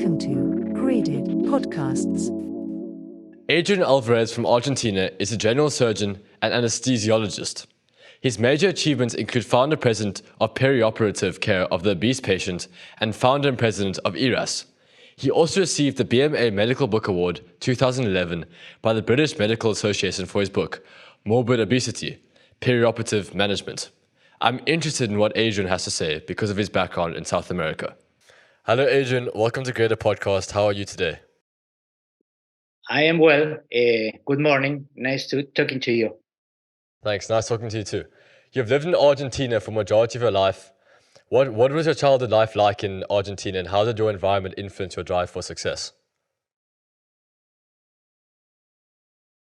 Welcome to Graded Podcasts. Adrian Alvarez from Argentina is a general surgeon and anaesthesiologist. His major achievements include founder-president of Preoperative Care of the Obese Patient and founder and president of IRAS. He also received the BMA Medical Book Award 2011 by the British Medical Association for his book, Morbid Obesity, Preoperative Management. I'm interested in what Adrian has to say because of his background in South America. Hello, Adrian. Welcome to Graded Podcast. How are you today? I am well. Good morning. Nice to talking to you. Thanks. Nice talking to you too. You've lived in Argentina for the majority of your life. What was your childhood life like in Argentina, and how did your environment influence your drive for success?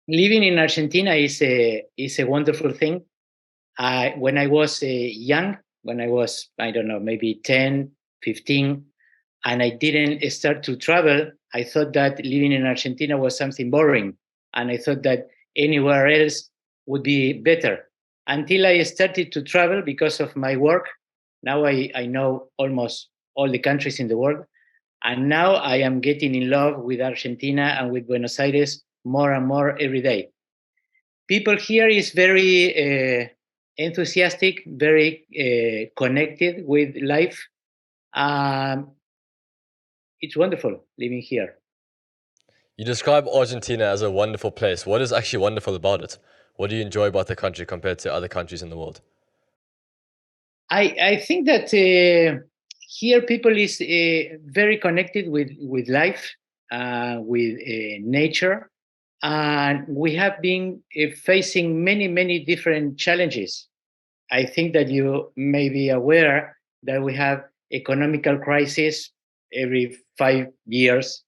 Living in Argentina is a wonderful thing. When I was young, when I was, I don't know, maybe 10, 15, and I didn't start to travel, I thought that living in Argentina was something boring. And I thought that anywhere else would be better. Until I started to travel because of my work. Now I know almost all the countries in the world. And now I am getting in love with Argentina and with Buenos Aires more and more every day. People here is very enthusiastic, very connected with life. It's wonderful living here. You describe Argentina as a wonderful place. What is actually wonderful about it? What do you enjoy about the country compared to other countries in the world? I think that here people is very connected with life, with nature, and we have been facing many different challenges. I think that you may be aware that we have economical crisis every 5 years,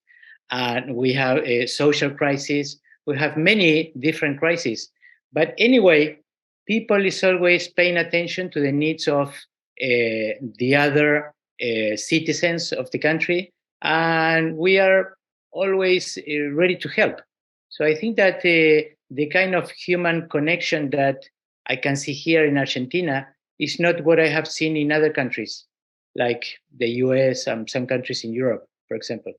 and we have a social crisis. We have many different crises. But anyway, people is always paying attention to the needs of the other citizens of the country, and we are always ready to help. So I think that the kind of human connection that I can see here in Argentina is not what I have seen in other countries, like the US and some countries in Europe, for example.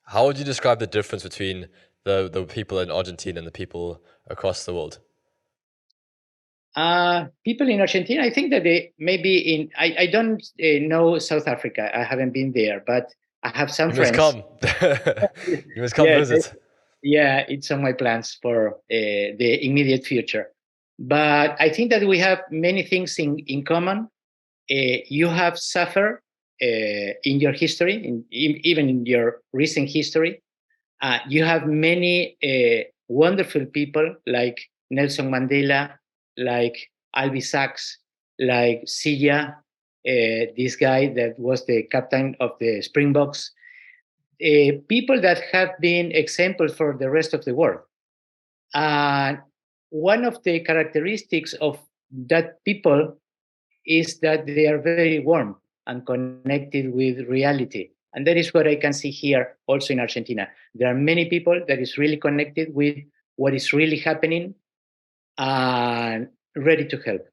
How would you describe the difference between the people in Argentina and the people across the world? People in Argentina, I think that they maybe I don't know South Africa. I haven't been there, but I have some friends. You must come visit. Yeah, it's on my plans for the immediate future. But I think that we have many things in common. You have suffered in your history, even in your recent history. You have many wonderful people like Nelson Mandela, like Albi Sachs, like Silla, this guy that was the captain of the Springboks. People that have been examples for the rest of the world. One of the characteristics of that people is that they are very warm and connected with reality. And that is what I can see here also in Argentina. There are many people that is really connected with what is really happening and ready to help.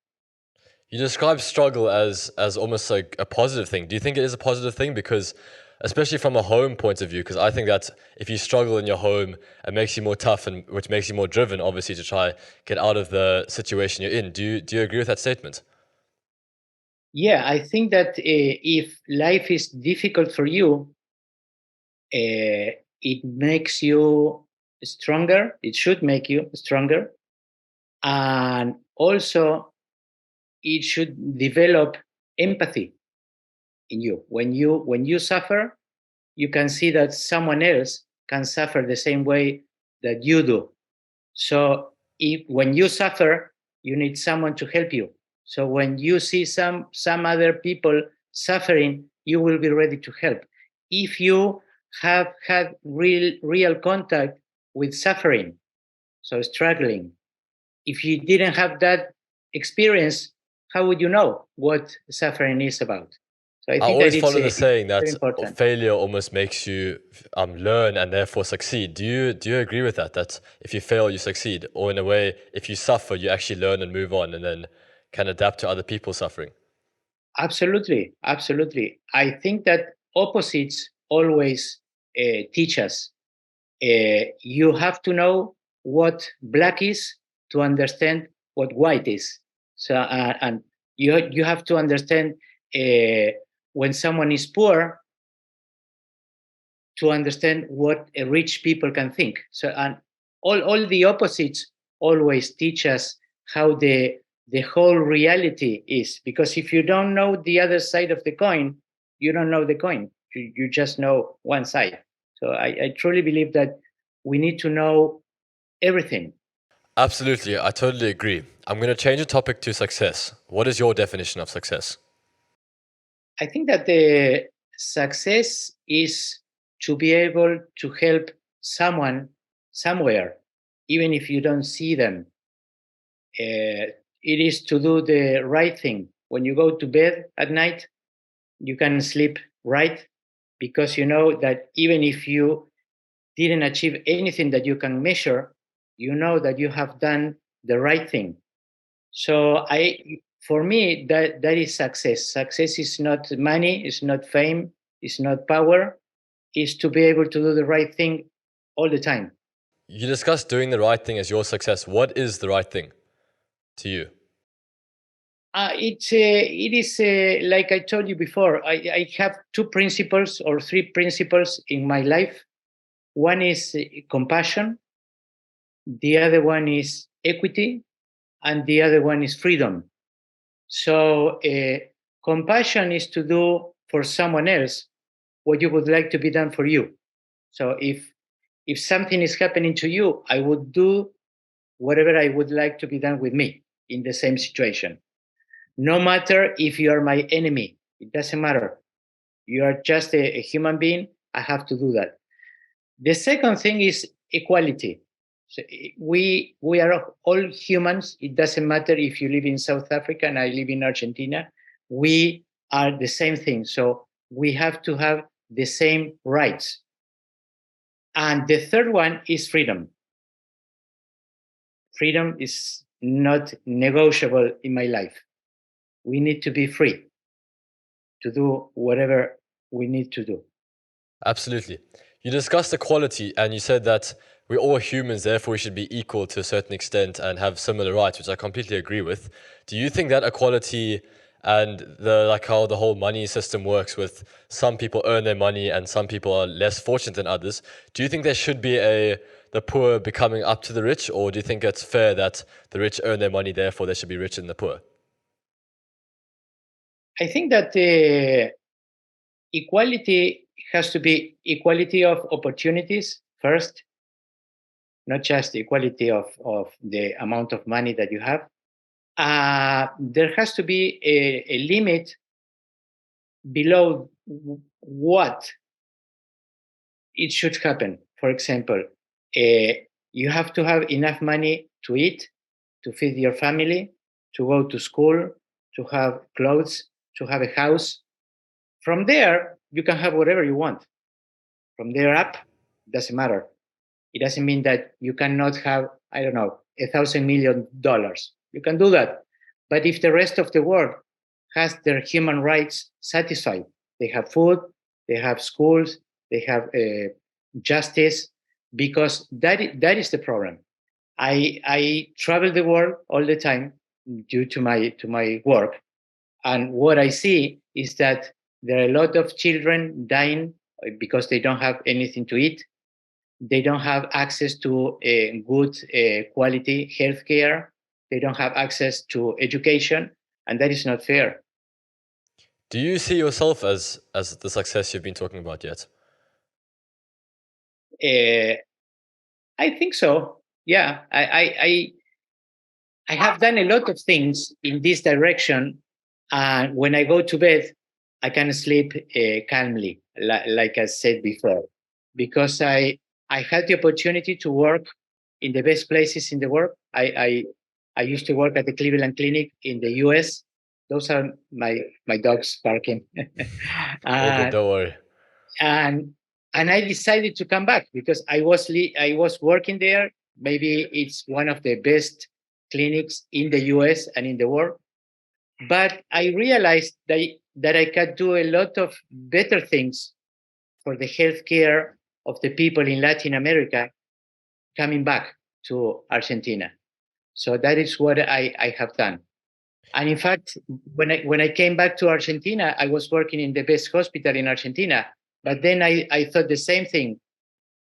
You describe struggle as almost like a positive thing. Do you think it is a positive thing? Because especially from a home point of view, because I think that if you struggle in your home, it makes you more tough, and which makes you more driven, obviously, to try get out of the situation you're in. Do you agree with that statement? Yeah, I think that if life is difficult for you, it makes you stronger. It should make you stronger. And also, it should develop empathy in you. When you suffer, you can see that someone else can suffer the same way that you do. So when you suffer, you need someone to help you. So when you see some other people suffering, you will be ready to help. If you have had real contact with suffering, so struggling, if you didn't have that experience, how would you know what suffering is about? So I always follow the saying that failure almost makes you learn and therefore succeed. Do you agree with that? That if you fail, you succeed, or in a way, if you suffer, you actually learn and move on, and then can adapt to other people's suffering? Absolutely. I think that opposites always teach us. You have to know what black is to understand what white is. So, and you have to understand when someone is poor to understand what rich people can think. So, and all the opposites always teach us how the whole reality is. Because if you don't know the other side of the coin, you don't know the coin. You just know one side. So I truly believe that we need to know everything. Absolutely, I totally agree. I'm going to change the topic to success. What is your definition of success? I think that the success is to be able to help someone somewhere, even if you don't see them. It is to do the right thing. When you go to bed at night, you can sleep right because you know that even if you didn't achieve anything that you can measure, you know that you have done the right thing. So for me, that is success. Success is not money, it's not fame, it's not power, it's to be able to do the right thing all the time. You discussed doing the right thing as your success. What is the right thing to you? It is like I told you before. I have two principles or three principles in my life. One is compassion, the other one is equity, and the other one is freedom. So, compassion is to do for someone else what you would like to be done for you. So, if something is happening to you, I would do whatever I would like to be done with me in the same situation. No matter if you are my enemy, it doesn't matter. You are just a human being. I have to do that. The second thing is equality. So we are all humans. It doesn't matter if you live in South Africa and I live in Argentina. We are the same thing. So we have to have the same rights. And the third one is freedom. Freedom is not negotiable in my life. We need to be free to do whatever we need to do. Absolutely. You discussed equality and you said that we're all humans, therefore we should be equal to a certain extent and have similar rights, which I completely agree with. Do you think that equality and how the whole money system works with some people earn their money and some people are less fortunate than others, do you think there should be the poor becoming up to the rich, or do you think it's fair that the rich earn their money, therefore they should be richer than the poor? I think that equality has to be equality of opportunities first, not just equality of the amount of money that you have. There has to be a limit below what it should happen. For example, you have to have enough money to eat, to feed your family, to go to school, to have clothes, to have a house. From there, you can have whatever you want. From there up, doesn't matter. It doesn't mean that you cannot have, I don't know, $1,000,000,000. You can do that. But if the rest of the world has their human rights satisfied, they have food, they have schools, they have justice, because that is the problem. I travel the world all the time due to my work, and what I see is that there are a lot of children dying because they don't have anything to eat. They don't have access to good quality healthcare. They don't have access to education, and that is not fair. Do you see yourself as the success you've been talking about yet? Uh, I think so. Yeah, I have done a lot of things in this direction, and when I go to bed, I can sleep calmly, like I said before, because I had the opportunity to work in the best places in the world. I used to work at the Cleveland Clinic in the U.S. Those are my dogs barking, All good, uh, don't worry. and and I decided to come back because I was working there. Maybe it's one of the best clinics in the U.S. and in the world. But I realized that I could do a lot of better things for the healthcare of the people in Latin America coming back to Argentina. So that is what I have done. And in fact, when I came back to Argentina, I was working in the best hospital in Argentina. But then I thought the same thing.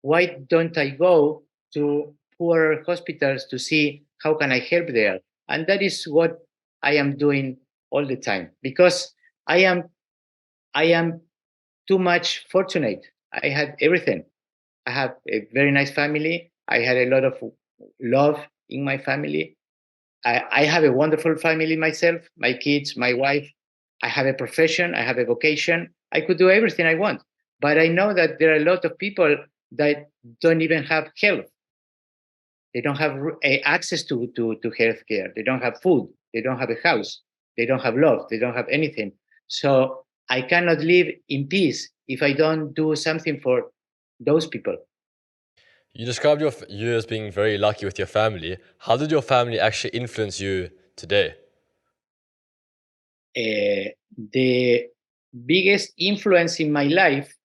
Why don't I go to poorer hospitals to see how can I help there? And that is what I am doing all the time, because I am too much fortunate. I had everything. I have a very nice family. I had a lot of love in my family. I have a wonderful family myself, my kids, my wife. I have a profession, I have a vocation. I could do everything I want. But I know that there are a lot of people that don't even have health. They don't have access to healthcare. They don't have food. They don't have a house. They don't have love. They don't have anything. So I cannot live in peace if I don't do something for those people. You described you as being very lucky with your family. How did your family actually influence you today? The biggest influence in my life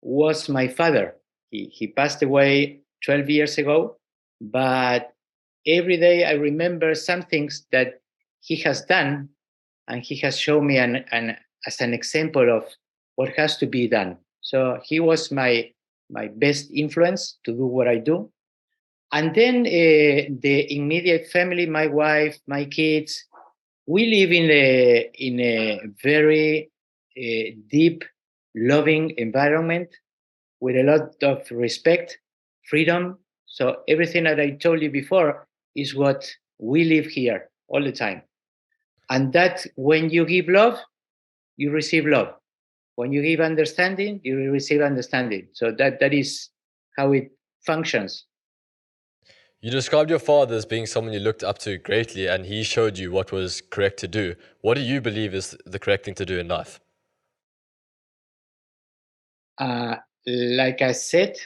was my father. He passed away 12 years ago, but every day I remember some things that he has done, and he has shown me as an example of what has to be done. So he was my best influence to do what I do. And then the immediate family, my wife, my kids, we live in a very deep, loving environment with a lot of respect, freedom. So everything that I told you before is what we live here all the time. And that when you give love, you receive love. When you give understanding, you will receive understanding. So that is how it functions. You described your father as being someone you looked up to greatly, and he showed you what was correct to do. What do you believe is the correct thing to do in life? Like I said,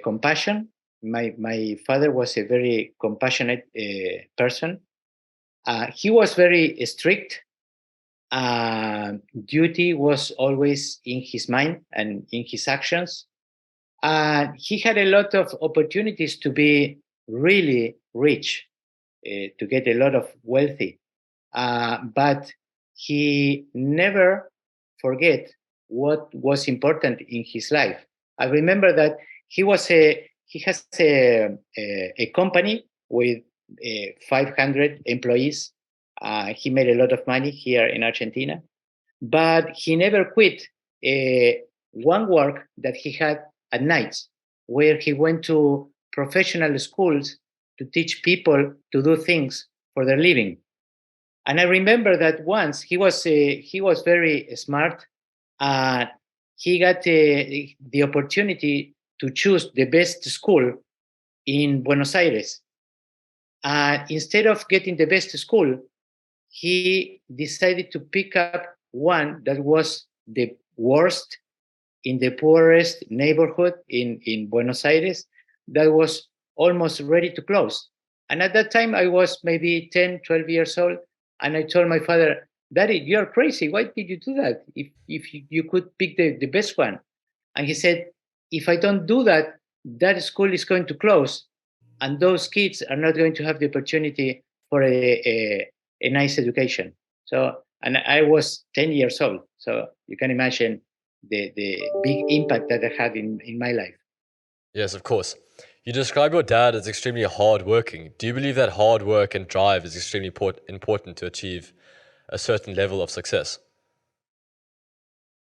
compassion. My father was a very compassionate person. He was very strict. Duty was always in his mind and in his actions. He had a lot of opportunities to be really rich, to get a lot of wealthy. But he never forget what was important in his life. I remember that he has a company with 500 employees. He made a lot of money here in Argentina, but he never quit one work that he had at nights, where he went to professional schools to teach people to do things for their living. And I remember that once he was very smart. Uh, he got the opportunity to choose the best school in Buenos Aires. Instead of getting the best school, he decided to pick up one that was the worst in the poorest neighborhood in Buenos Aires, that was almost ready to close. And at that time, I was maybe 10, 12 years old. And I told my father, Daddy, you're crazy. Why did you do that? If you could pick the best one. And he said, if I don't do that, that school is going to close. And those kids are not going to have the opportunity for a nice education. So, and I was 10 years old. So you can imagine the big impact that I had in my life. Yes, of course. You describe your dad as extremely hardworking. Do you believe that hard work and drive is extremely important to achieve a certain level of success?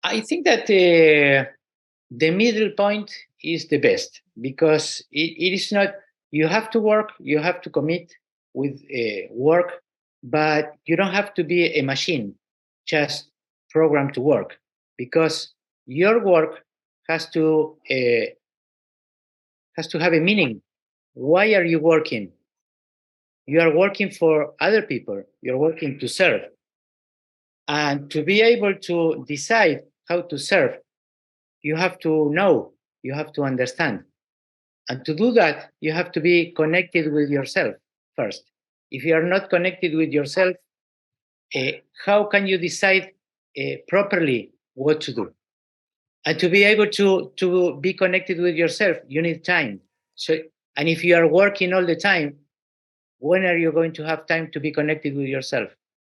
I think that the middle point is the best, because it is not, you have to work, you have to commit with work, but you don't have to be a machine just programmed to work, because your work has to uh, has to have a meaning. Why are you working? You are working for other people. You're working to serve. And to be able to decide how to serve, you have to know, you have to understand. And to do that, you have to be connected with yourself first. If you are not connected with yourself, how can you decide properly what to do? And to be able to be connected with yourself, you need time. So, and if you are working all the time, when are you going to have time to be connected with yourself?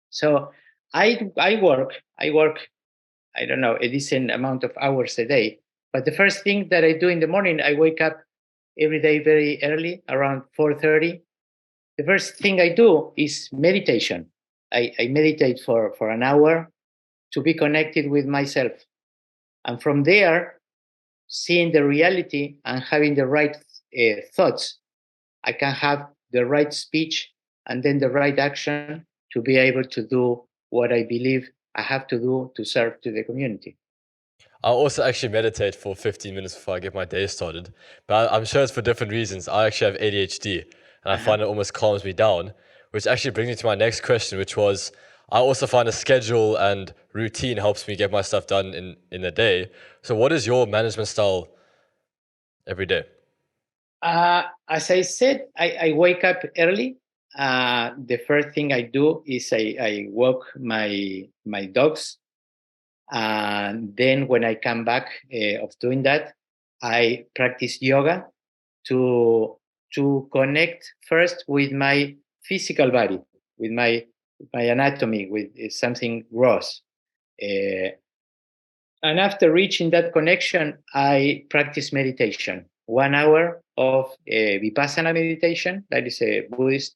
So I work, I don't know, a decent amount of hours a day. But the first thing that I do in the morning, I wake up every day very early, around 4:30. The first thing I do is meditation. I meditate for an hour to be connected with myself. And from there, seeing the reality and having the right thoughts, I can have the right speech and then the right action to be able to do what I believe I have to do to serve to the community. I also actually meditate for 15 minutes before I get my day started, but I'm sure it's for different reasons. I actually have ADHD, and I Uh-huh. find it almost calms me down, which actually brings me to my next question, which was I also find a schedule and routine helps me get my stuff done in a day. So, what is your management style every day? As I said, I wake up early. The first thing I do is I walk my dogs, and then when I come back of doing that, I practice yoga to to connect first with my physical body, with my anatomy, with something gross. Uh, and after reaching that connection, I practice meditation. 1 hour of Vipassana meditation, that is a Buddhist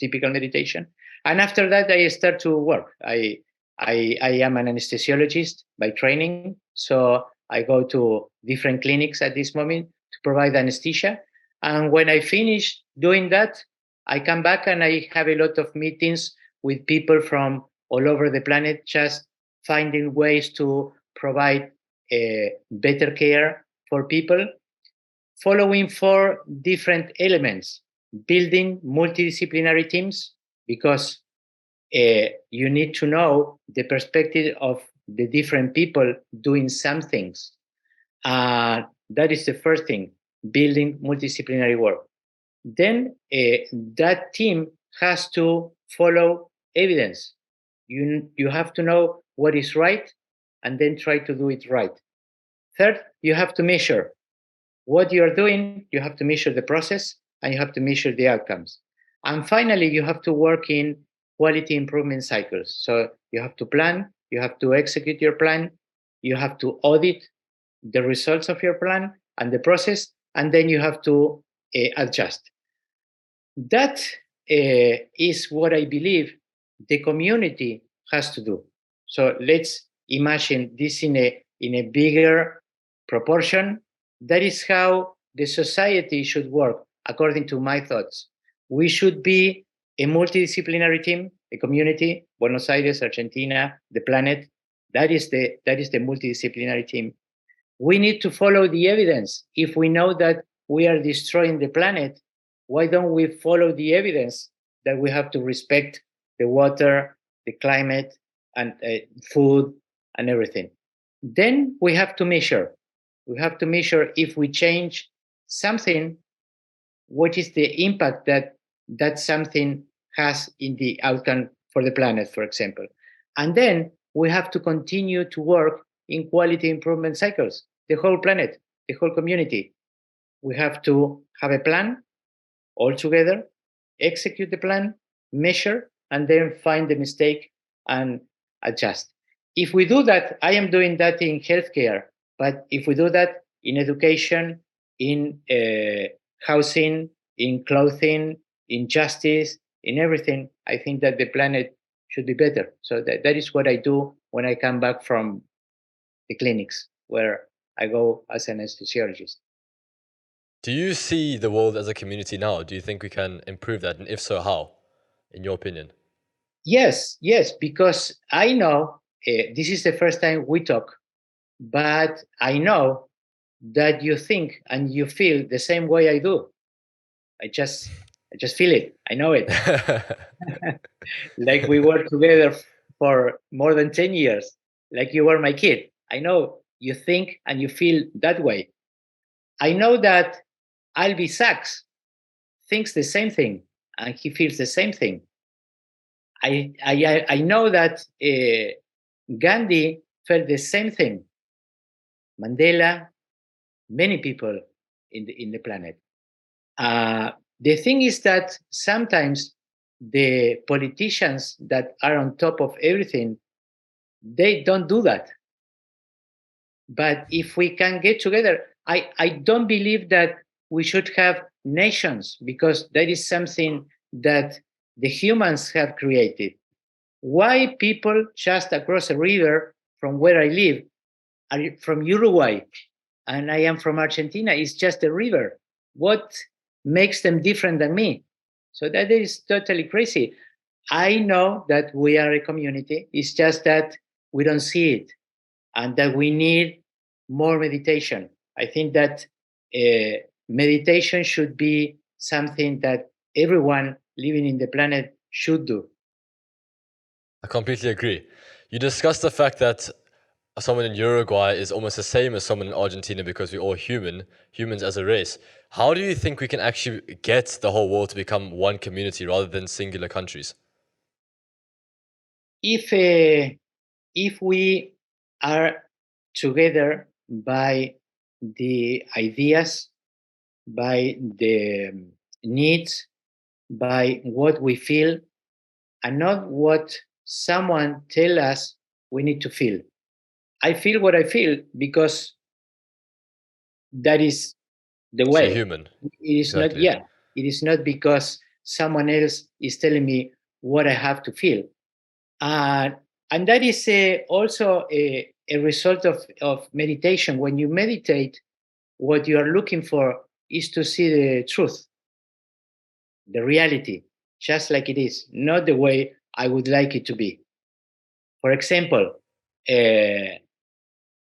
typical meditation. And after that, I start to work. I am an anesthesiologist by training. So I go to different clinics at this moment to provide anesthesia. And when I finish doing that, I come back and I have a lot of meetings with people from all over the planet, just finding ways to provide better care for people, following four different elements: building multidisciplinary teams, because you need to know the perspective of the different people doing some things. That is the first thing, building multidisciplinary work. Then that team has to follow evidence. You have to know what is right and then try to do it right. Third, you have to measure what you are doing, you have to measure the process, and you have to measure the outcomes. And finally, you have to work in quality improvement cycles. So you have to plan, you have to execute your plan, you have to audit the results of your plan and the process, and then you have to adjust. That is what I believe the community has to do. So let's imagine this in a bigger proportion. That is how the society should work, according to my thoughts. We should be a multidisciplinary team, a community, Buenos Aires, Argentina, the planet. That is the multidisciplinary team. We need to follow the evidence. If we know that we are destroying the planet, why don't we follow the evidence that we have to respect the water, the climate, and food and everything? Then we have to measure. We have to measure if we change something, what is the impact that something has in the outcome for the planet, for example. And then we have to continue to work in quality improvement cycles, the whole planet, the whole community. We have to have a plan all together, execute the plan, measure, and then find the mistake and adjust. If we do that, I am doing that in healthcare, but if we do that in education, in housing, in clothing, in justice, in everything, I think that the planet should be better. So that is what I do when I come back from the clinics where I go as an anesthesiologist. Do you see the world as a community now? Do you think we can improve that? And if so, how, in your opinion? Yes, yes, because I know this is the first time we talk, but I know that you think and you feel the same way I do. I just, I just feel it. I know it. Like we were together for more than 10 years. Like you were my kid. I know you think and you feel that way. I know that Albi Sachs thinks the same thing and he feels the same thing. I know that Gandhi felt the same thing. Mandela, many people in the planet. The thing is that sometimes the politicians that are on top of everything, they don't do that. But if we can get together, I don't believe that we should have nations, because that is something that the humans have created. Why people just across a river from where I live are from Uruguay and I am from Argentina? It's just a river. What makes them different than me? So that is totally crazy. I know that we are a community. It's just that we don't see it, and that we need more meditation. I think that meditation should be something that everyone living in the planet should do. I completely agree. You discussed the fact that someone in Uruguay is almost the same as someone in Argentina because we're all humans as a race. How do you think we can actually get the whole world to become one community rather than singular countries? If we are together by the ideas, by the needs, by what we feel, and not what someone tell us we need to feel. I feel what I feel because that is the So way. human. It is not, Exactly. yeah, it is not because someone else is telling me what I have to feel. And that is also a result of meditation. When you meditate, what you are looking for is to see the truth, the reality, just like it is, not the way I would like it to be. For example, in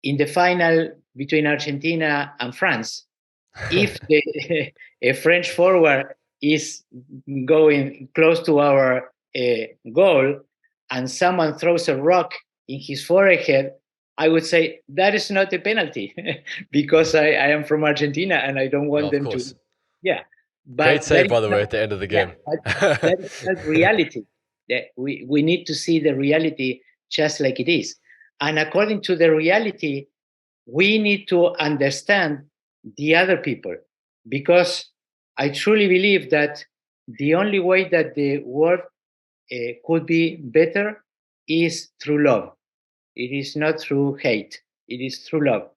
the final between Argentina and France, if a French forward is going close to our goal and someone throws a rock in his forehead, I would say that is not a penalty because I am from Argentina and I don't want Of them to. course. Yeah, Great but that save, is by the not, way, at the end of the yeah, game. but that is not reality. That we need to see the reality just like it is. And according to the reality, we need to understand the other people, because I truly believe that the only way that the world could be better is through love. It is not through hate, it is through love.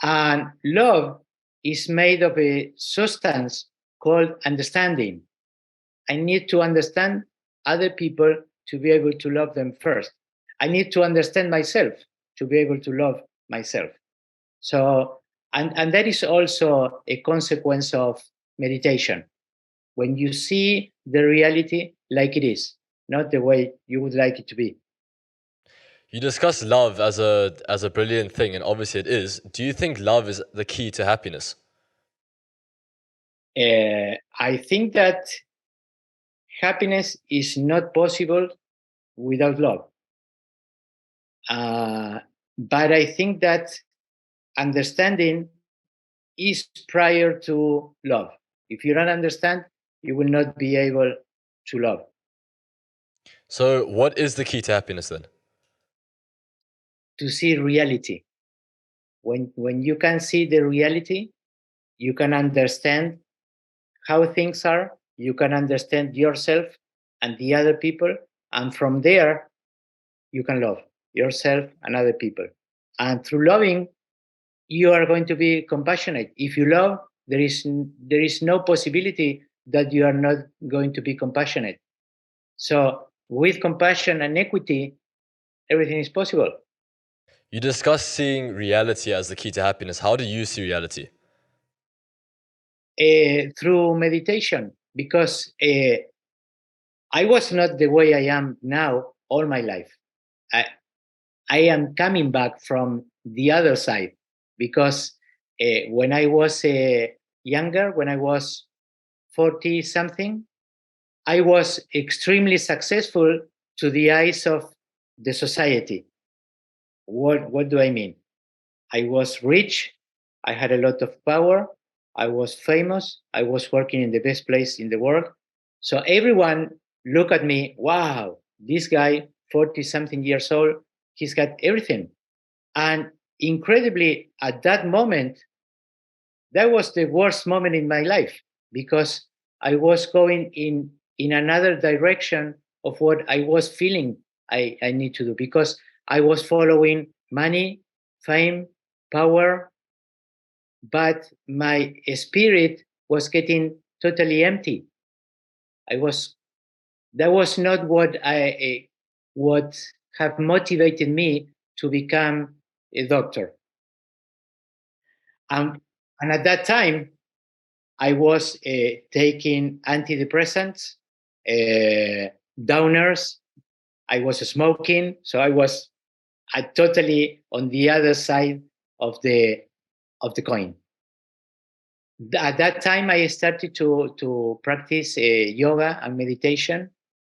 And love is made of a substance called understanding. I need to understand other people to be able to love them first. I need to understand myself to be able to love myself. So, and that is also a consequence of meditation. When you see the reality like it is, not the way you would like it to be. You discuss love as a brilliant thing, and obviously it is. Do you think love is the key to happiness? I think that happiness is not possible without love. But I think that understanding is prior to love. If you don't understand, you will not be able to love. So, what is the key to happiness then? To see reality. When you can see the reality, you can understand how things are, you can understand yourself and the other people, and from there you can love yourself and other people. And through loving, you are going to be compassionate. If you love, there is no possibility that you are not going to be compassionate. So with compassion and equity, everything is possible. You discuss seeing reality as the key to happiness. How do you see reality? Through meditation, because I was not the way I am now all my life. I, I am coming back from the other side, because when I was younger, when I was 40 something, I was extremely successful to the eyes of the society. What do I mean? I was rich, I had a lot of power, I was famous, I was working in the best place in the world. So everyone look at me, wow, this guy, 40 something years old, he's got everything. And incredibly, at that moment, that was the worst moment in my life because I was going in another direction of what I was feeling I need to do because I was following money, fame, power, but my spirit was getting totally empty. I was That was not what have motivated me to become a doctor. And, and at that time, I was taking antidepressants, downers. I was smoking, so I was totally on the other side of the coin. At that time, I started to practice yoga and meditation,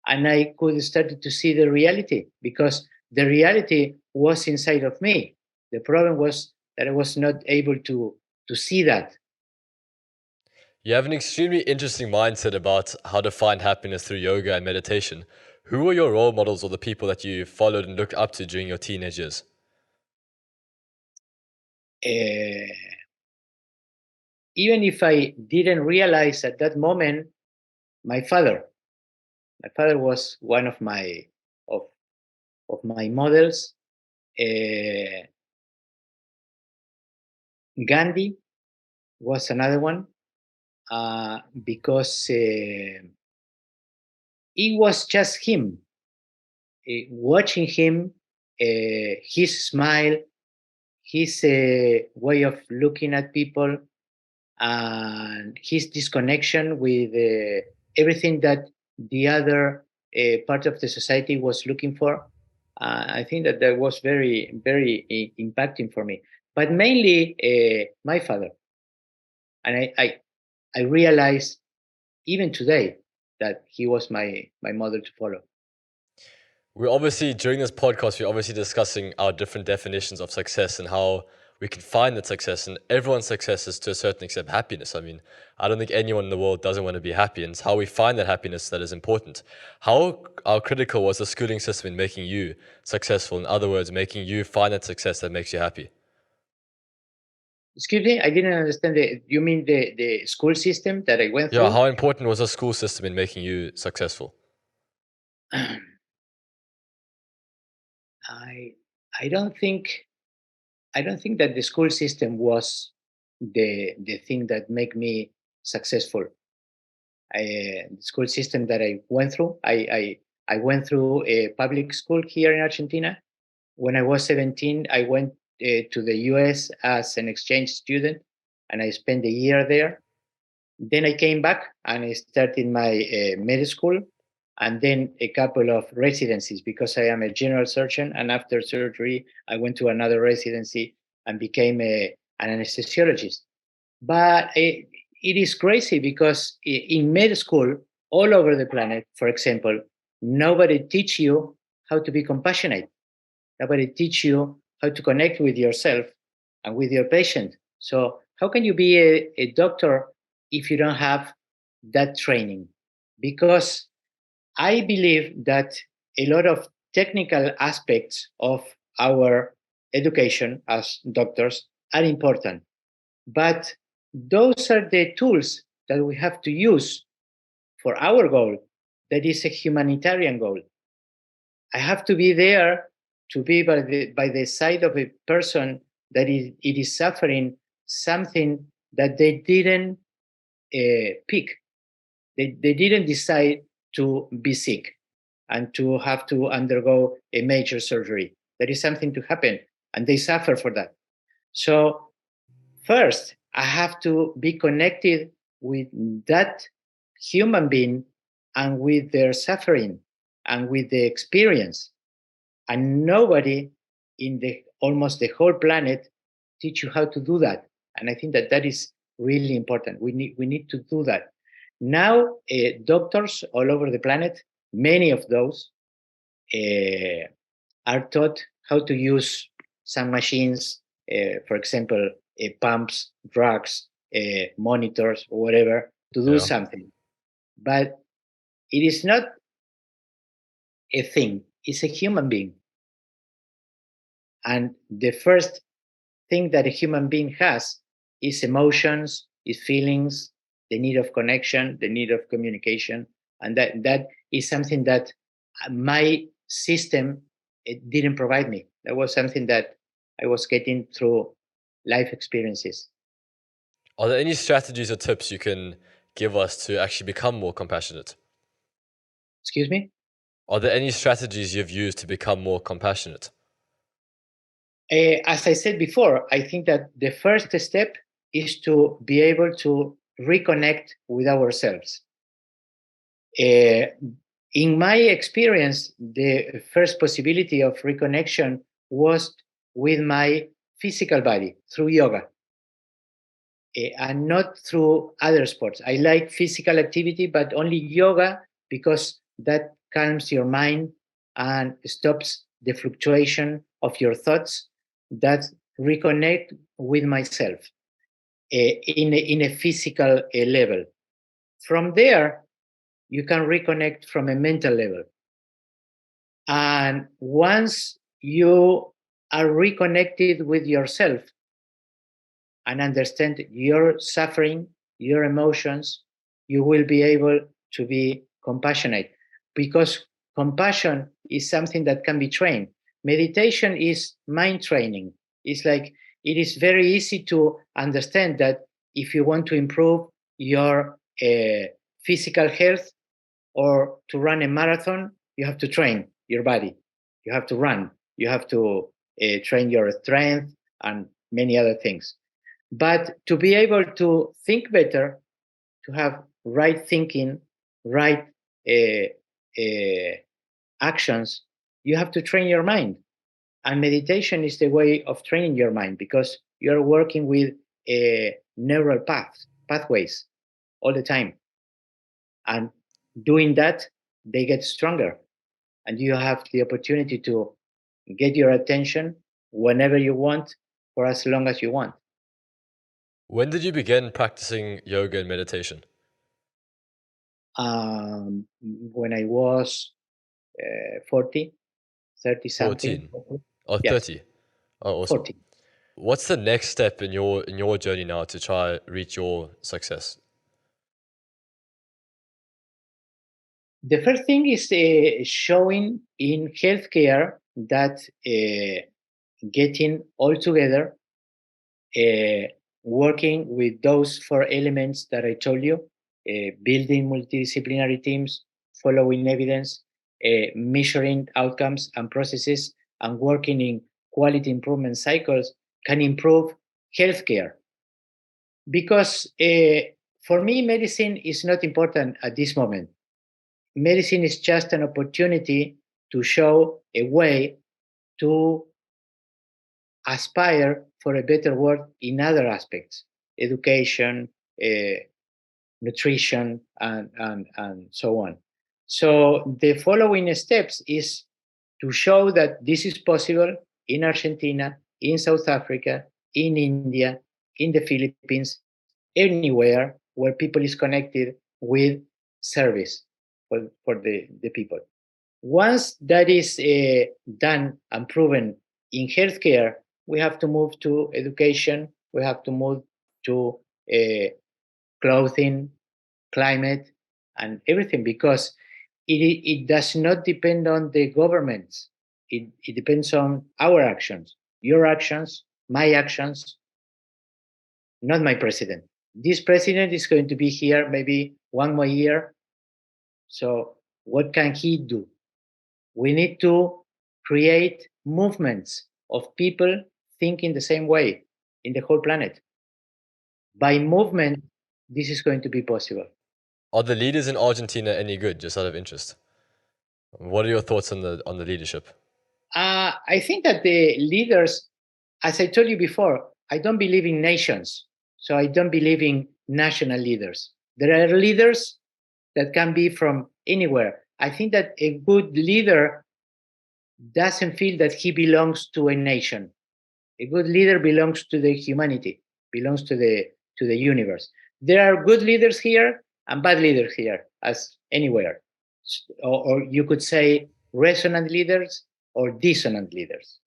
and I could start to see the reality because the reality was inside of me. The problem was that I was not able to see that. You have an extremely interesting mindset about how to find happiness through yoga and meditation. Who were your role models or the people that you followed and looked up to during your teenage years? Uh, Even if I didn't realize at that moment, my father, my father was one of of my models. Uh, Gandhi was another one because it was just him. Watching him, his smile, his way of looking at people, and his disconnection with everything that the other part of the society was looking for. I think that was very, very impacting for me. But mainly my father. And I realized even today that he was my model to follow. We're obviously, during this podcast, we're obviously discussing our different definitions of success and how we can find that success. And everyone's success is to a certain extent happiness. I mean, I don't think anyone in the world doesn't want to be happy. And it's how we find that happiness that is important. How critical was the schooling system in making you successful? In other words, making you find that success that makes you happy? Excuse me, I didn't understand. You mean the school system that I went Yeah, through? how important was the school system in making you successful? I I don't think I don't think that the school system was the thing that made me successful. The school system that I went through, I went through a public school here in Argentina. When I was 17, I went to the US as an exchange student, and I spent a year there. Then I came back and I started my med school and then a couple of residencies because I am a general surgeon. And after surgery, I went to another residency and became an anesthesiologist. But it is crazy because in med school, all over the planet, for example, nobody teach you how to be compassionate. Nobody teach you how to connect with yourself and with your patient. So how can you be a doctor if you don't have that training? Because I believe that a lot of technical aspects of our education as doctors are important, but those are the tools that we have to use for our goal, that is a humanitarian goal. I have to be there to be by the side of a person that it is suffering something that they didn't pick. They didn't decide to be sick and to have to undergo a major surgery. That is something to happen, and they suffer for that. So first, I have to be connected with that human being and with their suffering and with the experience. And nobody in the almost the whole planet teach you how to do that. And I think that that is really important. We need to do that. Now, doctors all over the planet, many of those uh, are taught how to use some machines, for example, pumps, drugs, monitors, or whatever, to do Yeah. something. But it is not a thing; it's a human being. And the first thing that a human being has is emotions, is feelings, the need of connection, the need of communication. And that is something that my system it didn't provide me. That was something that I was getting through life experiences. Are there any strategies or tips you can give us to actually become more compassionate? Excuse me? Are there any strategies you've used to become more compassionate? As I said before, I think that the first step is to be able to reconnect with ourselves. In my experience, the first possibility of reconnection was with my physical body through yoga, and not through other sports. I like physical activity, but only yoga because that calms your mind and stops the fluctuation of your thoughts. That reconnect with myself in a physical level. From there, you can reconnect from a mental level. And once you are reconnected with yourself and understand your suffering, your emotions, you will be able to be compassionate, because compassion is something that can be trained. Meditation is mind training. It's like it is very easy to understand that if you want to improve your physical health or to run a marathon, you have to train your body. You have to run. You have to train your strength and many other things. But to be able to think better, to have right thinking, right uh, uh, actions, you have to train your mind. And meditation is the way of training your mind, because you're working with neural pathways all the time. And doing that, they get stronger. And you have the opportunity to get your attention whenever you want for as long as you want. When did you begin practicing yoga and meditation? When I was 40, 30 something. 14 or Yes, 30? Oh, awesome. 40. What's the next step in your journey now to try reach your success? The first thing is showing in healthcare that getting all together, uh, working with those four elements that I told you, building multidisciplinary teams, following evidence, measuring outcomes and processes, and working in quality improvement cycles can improve healthcare. Because for me, medicine is not important at this moment. Medicine is just an opportunity to show a way to aspire for a better world in other aspects: education, uh, nutrition, and so on. So the following steps is to show that this is possible in Argentina, in South Africa, in India, in the Philippines, anywhere where people is connected with service for the people. Once that is done and proven in healthcare, we have to move to education, we have to move to clothing, climate, and everything, because it does not depend on the governments. It depends on our actions, your actions, my actions, not my president. This president is going to be here maybe one more year. So, what can he do? We need to create movements of people thinking the same way in the whole planet. By movement, this is going to be possible. Are the leaders in Argentina any good, just out of interest? What are your thoughts on the leadership? I think that the leaders, as I told you before, I don't believe in nations. So I don't believe in national leaders. There are leaders that can be from anywhere. I think that a good leader doesn't feel that he belongs to a nation. A good leader belongs to the humanity, belongs to the universe. There are good leaders here and bad leaders here, as anywhere. Or you could say resonant leaders or dissonant leaders.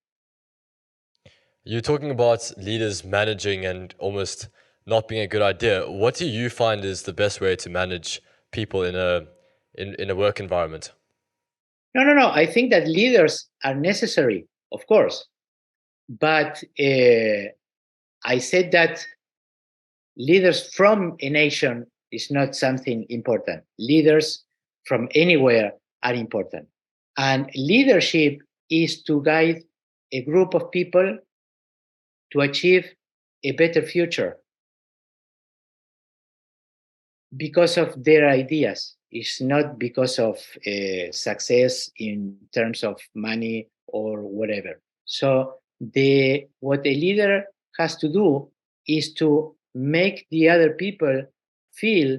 You're talking about leaders managing and almost not being a good idea. What do you find is the best way to manage people in a work environment? No. I think that leaders are necessary, of course. But I said that leaders from a nation is not something important. Leaders from anywhere are important. And leadership is to guide a group of people to achieve a better future because of their ideas. It's not because of success in terms of money or whatever. So what a leader has to do is to make the other people feel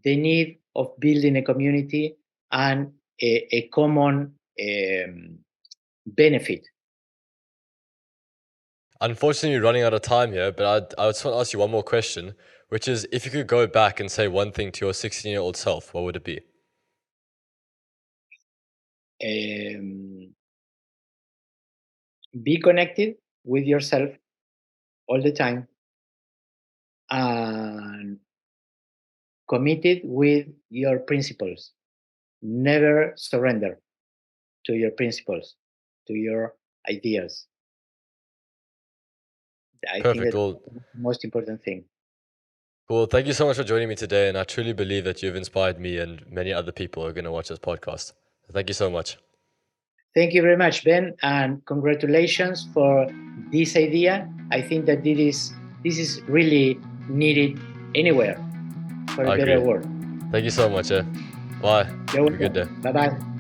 the need of building a community and a common benefit. Unfortunately, we're running out of time here, but I just want to ask you one more question, which is if you could go back and say one thing to your 16-year-old self, what would it be? Be connected with yourself all the time and committed with your principles. Never surrender to your principles, to your ideas. I think Perfect. that's Well, the most important thing. cool. Thank you so much for joining me today, and I truly believe that you've inspired me and many other people who are going to watch this podcast. Thank you so much. Thank you very much, Ben, and congratulations for this idea. I think that this is really needed anywhere for a I better agree. world. Thank you so much. Bye. You're Have a good day. welcome. Bye-bye.